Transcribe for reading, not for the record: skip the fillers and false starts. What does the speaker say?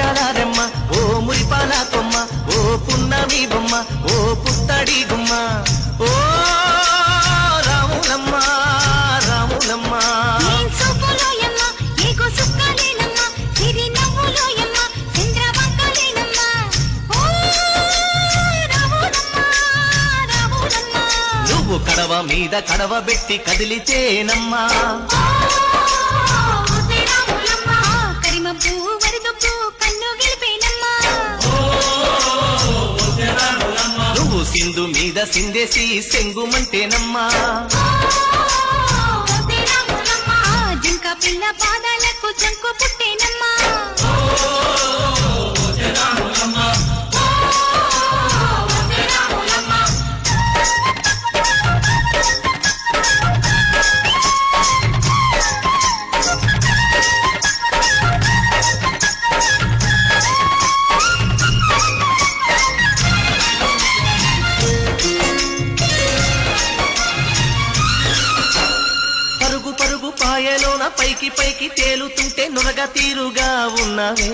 ముత్యాలారెమ్మ ఓ మురిపాల కొమ్మ ఓ పున్నమి బొమ్మ ఓ పుత్తడి గుమ్మ ఓ రాములమ్మ రాములమ్మ నువ్వు కడవ మీద కడవ పెట్టి కదిలితేనమ్మా నువ్వు సింధు మీద సిందేసి సెంగుమంటేనమ్మా జింక పిల్ల పాదాలకు జంకు పుట్టేనమ్మా పరుగు పరుగు పాయలోన పైకి పైకి తేలుతుంటే నురగ తీరుగా ఉన్నవే